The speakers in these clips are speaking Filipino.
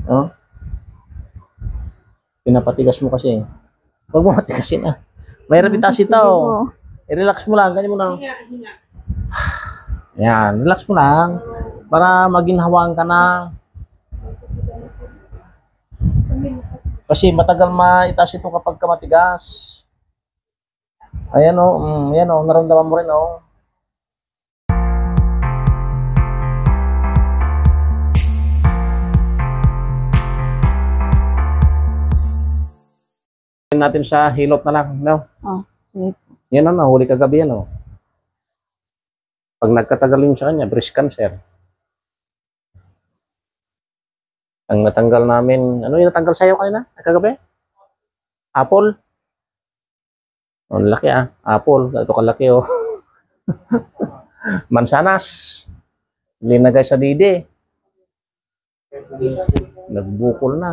Oh, pinapatigas mo kasi. Huwag mo matigasin ah. Mahirap itaas ito. I-relax mo lang, ganyan mo lang. Yan, relax mo lang. Para maginhawaan ka na. Kasi matagal maitaas ito kapag ka matigas. Ayan o, ayan o, naramdaman mo rin o. Natin sa hilot na lang, no? Oh, sige. Yan o, nahuli kagabi yan o. Pag nagkatagal yun sa kanya, breast cancer. Ang natanggal namin, ano yung natanggal sa'yo kanina? Kagabi? Apple? Oh, laki ah. Apple. Ito kalaki oh. Mansanas. Linagay sa didi. Nagbukol na.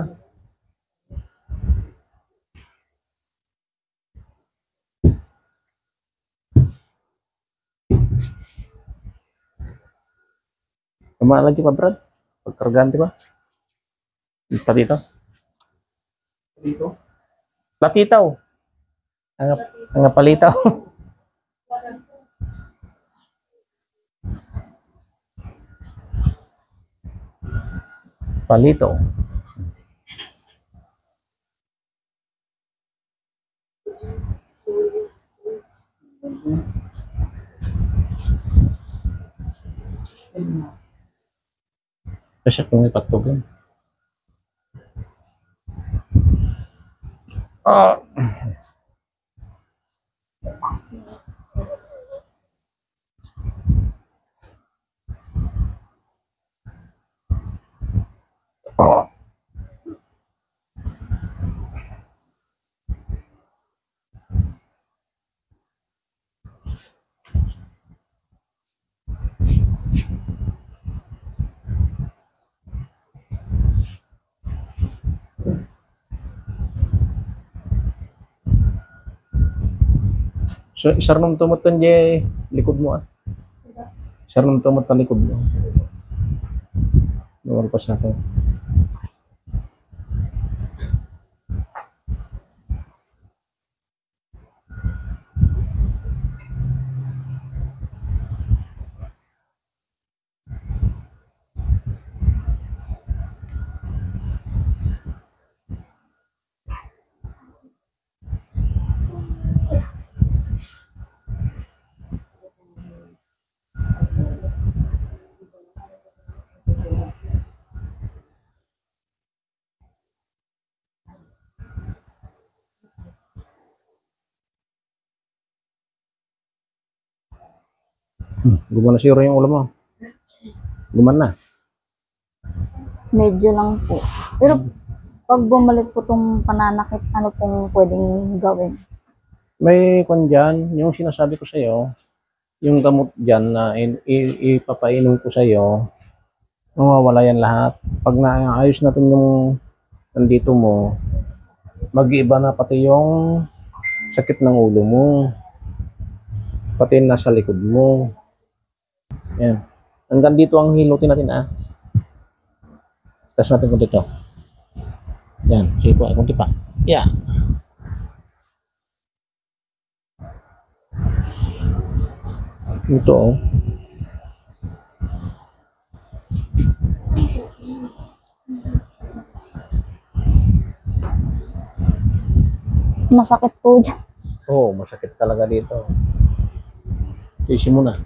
Kumaan lagi pa, Brad? Pagkargaan, di ba? Pa dito? Dito? Platitaw. Ang palitaw. Palito. Kasi kung ipatugin. Ah. Oh. So, isar nung tumot kan je likod mo ah. Isar nung tumot kan likod mo. Lumalpas na to. Gumana siguro yung ulo mo. Gumana. Medyo lang po. Pero pag bumalik po tong pananakit, ano pong pwedeng gawin? May kung dyan, yung sinasabi ko sa'yo, yung gamot dyan na ipapainom ko sa'yo, mawawala yan lahat. Pag naayos natin yung nandito mo, mag-iiba na pati yung sakit ng ulo mo. Pati nasa likod mo. Yan. Hanggang dito ang hilutin natin ah. Tapos natin kung dito. Yan. Sige po, kunti pa. Yeah. Ito oh. Masakit po dyan. Oo, masakit talaga dito. Tiisin mo na.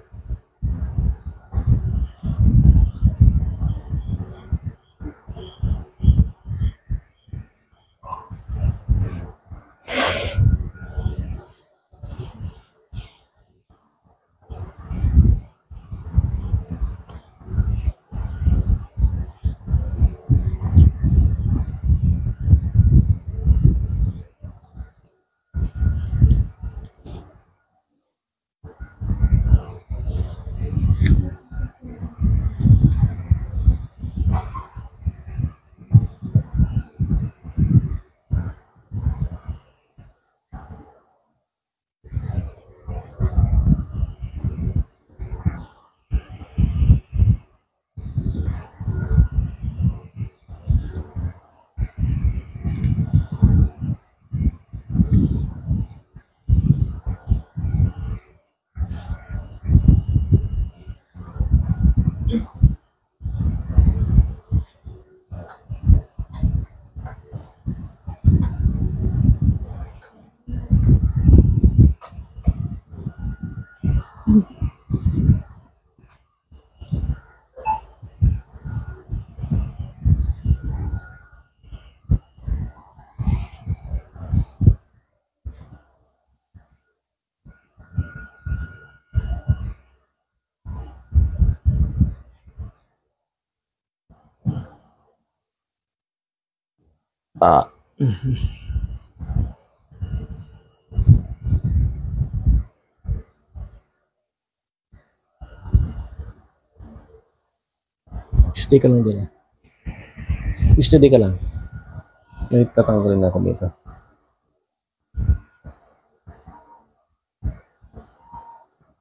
Ah. Stay ka lang din. Stay ka lang. May tatanggalin ako dito.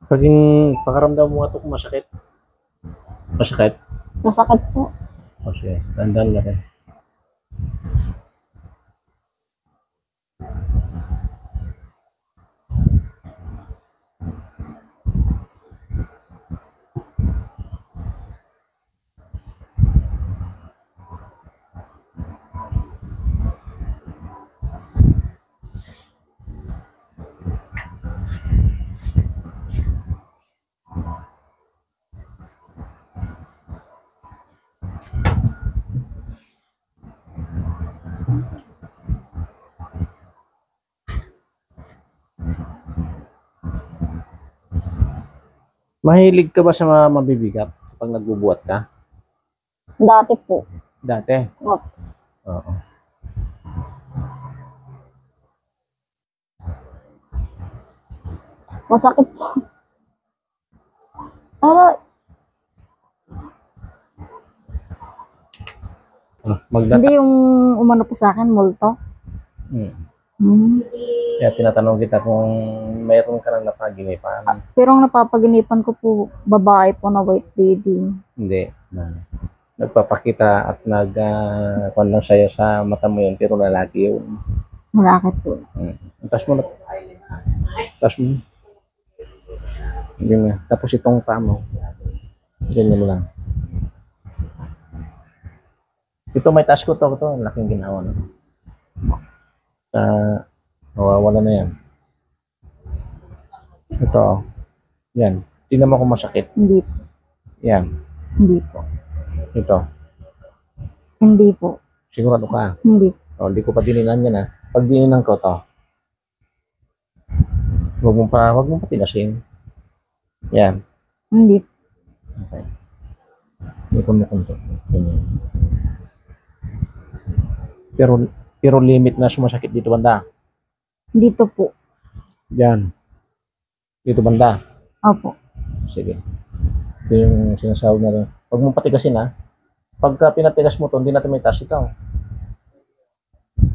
Paging pakaramdam mo nga ito kung masakit. Masakit? Masakit po. O sige, dandan na rin. Mahilig ka ba sa mga mabibigat kapag nagbubuhat ka? Dati po. Dati? Opo. Oo. Masakit po. Pero, Magdata. hindi yung umano po sa akin, multo. Hmm. Kaya tinatanong kita kung mayroon ka lang napaginipan. Pero ang napapaginipan ko po, babae po na white lady. Hindi. Nagpapakita at kung lang sa'yo sa mata mo yun, pero lalaki yun. Malaki po. Taas mo na. Taas mo. Hindi mo. Tapos itong paa mo. Ganyan mo lang. Ito may taas ko to. Ito, laking ginawa na. Nawawala na yan. Ito. Yan. Tingnan mo kung masakit. Hindi po. Yan. Hindi po. Ito. Hindi po. Sigurado ka. Hindi po. Hindi ko pa dininan yan. Pag dininan ko to, huwag mong patigasin. Yan. Hindi po. Okay. Ikon mo kunti. Ganyan. Pero limit na sumasakit dito banda. Dito po. Yan. Dito banda. Opo. Sige. Ito yung sinasabi na rin. Huwag mong patigasin ha. Pagka pinatigas mo to, hindi natin may taas ikaw.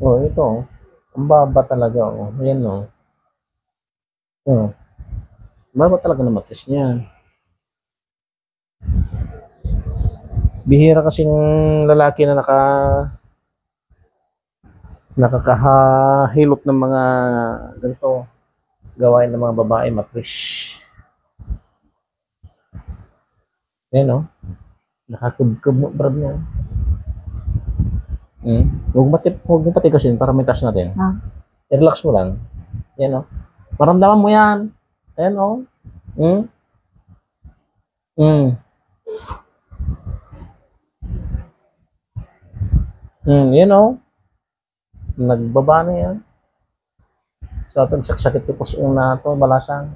Oh, ito. Oh. Ang baba talaga. Oh. Ayan o. Oh. Baba talaga na matis niya. Bihira kasing lalaki na nakakahilot ng mga ganito gawain ng mga babae matris. Ayan o. Nakakubkub mo brad niya. Huwag mo patigasin para may taas natin. I-relax mo lang. Ayan o. Maramdaman mo yan. Ayan o. Yan o. Nagbaba na yan. So, itong sakit ko po na ito, balasang.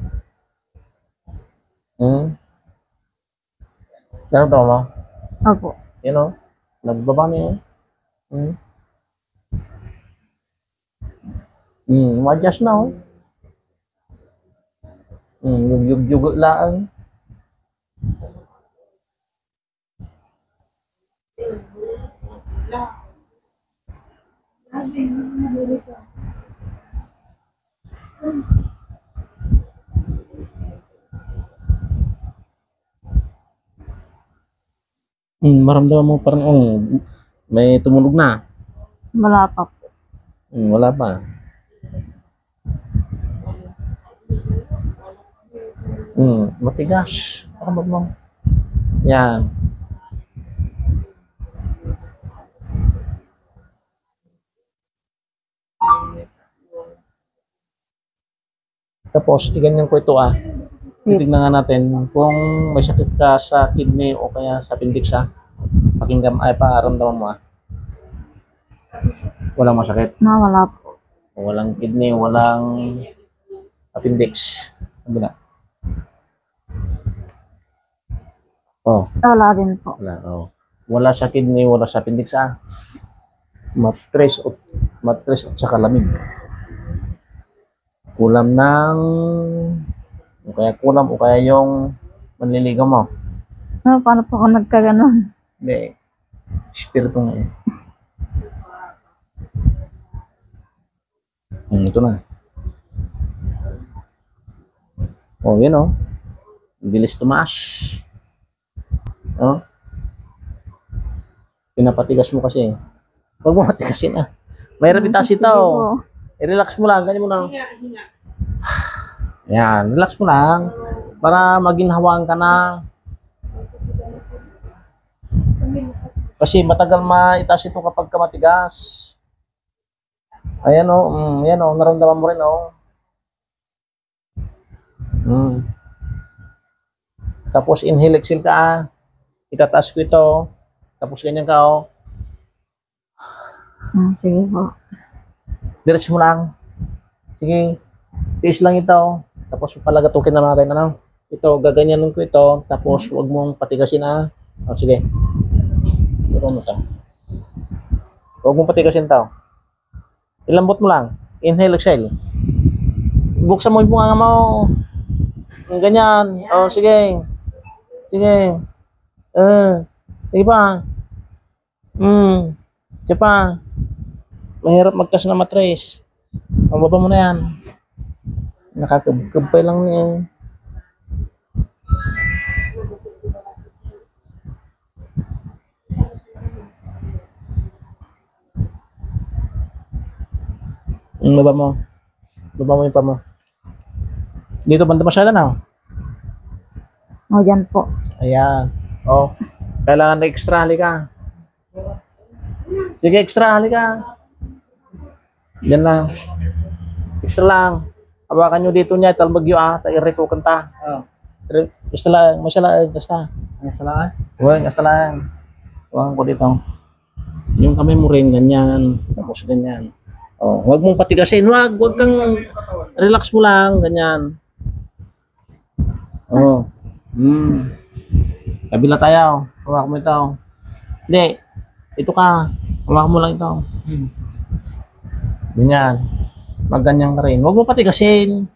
Ganun to mo? Opo. Yan o. Nagbaba na yan. Ma-adjust na o. Yugyug lang. Maramdaman mo parang may tumunog na. Wala pa po. Wala pa. Matigas. Parang mo. Yan. Tapos, iganyan ko ito titignan nga natin kung may sakit ka sa kidney o kaya sa appendix pakinggan paramdaman mo Walang masakit. Wala po. Walang kidney, walang appendix. Ano na? Wala din po. Wala, Wala sa kidney, wala sa appendix Matres at saka lamig. Kulam ng o kaya yung manliligaw mo. Paano po ako nagkaganon? Hindi. Espiritu nga eh. Ito na. Oh, yun oh. Bilis tumaas. Oh. Pinapatigas mo kasi. Huwag mo matigasin ah. Mahirap itaas ito. I-relax mo lang. Ganyan mo lang. Yan. Relax mo lang. Para maginhawaan ka na. Kasi matagal maitaas ito kapag ka matigas. Ayan o. Ayan o. Naramdaman mo rin o. Tapos inhale, exhale ka ah. Itataas ko ito. Tapos ganyan ka o. Sige po. Diretso mo lang. Sige. Tiis lang ito. Tapos palagatukin na natin. Ano? Ito, gaganyanin ko ito. Tapos huwag mong patigasin ah. O, sige. Duro mo ito. Huwag mong patigasin ito. Ilambot mo lang. Inhale, exhale. Buksan mo yung bunganga mo. Ganyan. O, sige. Sige. Sige pa. Sige pa. Mahirap magkas na matres. Ang baba mo na yan. Nakakabay lang niya. Baba mo. Baba mo yung pa mo. Dito banda masyado na. O, dyan po. Ayan. Oh. Kailangan na extra halika. Sige, extra halika. Yan lang. Extra lang. Hawakan nyo dito niya. Talbagyo ah. Tayo kanta. Extra lang. Masyala. Basta. Nasa lang? Huwag. Extra lang. Hawakan ko dito. Yung kamay mo rin. Ganyan. Tapos ganyan. Oh, huwag mong patigasin. Huwag kang relax mo lang. Ganyan. Oh. Kabila tayo. Hawakan mo ito. Hindi. Ito ka. Hawakan mo lang ito. Ganyan. Magganyan ka rin. Huwag mo patigasin.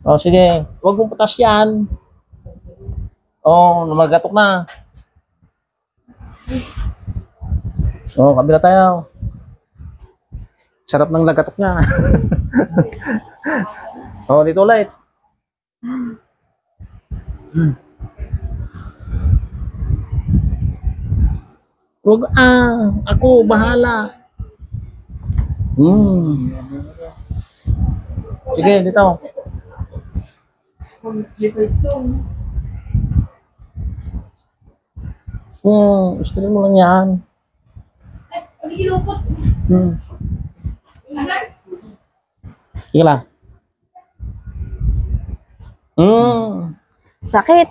Oh, sige. Huwag mong patas yan. Oh, magatok na. Oh, kabila tayo. Sarap ng lagatok niya. Oh, dito ulit. Huwag ako bahala. Sige, dito. Gusto mo lang yan. Sige lang. Sakit.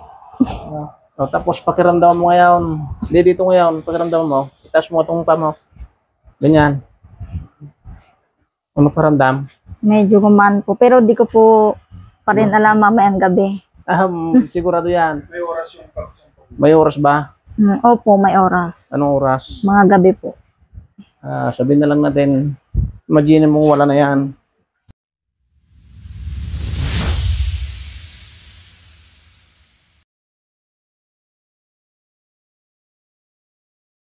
Oh, tapos pakiramdaman mo ngayon. Hindi dito ngayon. Pakiramdaman mo. Itaas mo itong pa mo. Ganyan. Ano paramdam? Medyo gumaan po. Pero di ko po pa rin alam mamayang gabi. Sigurado yan. May oras yung May oras ba? Opo, may oras. Anong oras? Mga gabi po. Sabihin na lang natin, imagine mo wala na yan.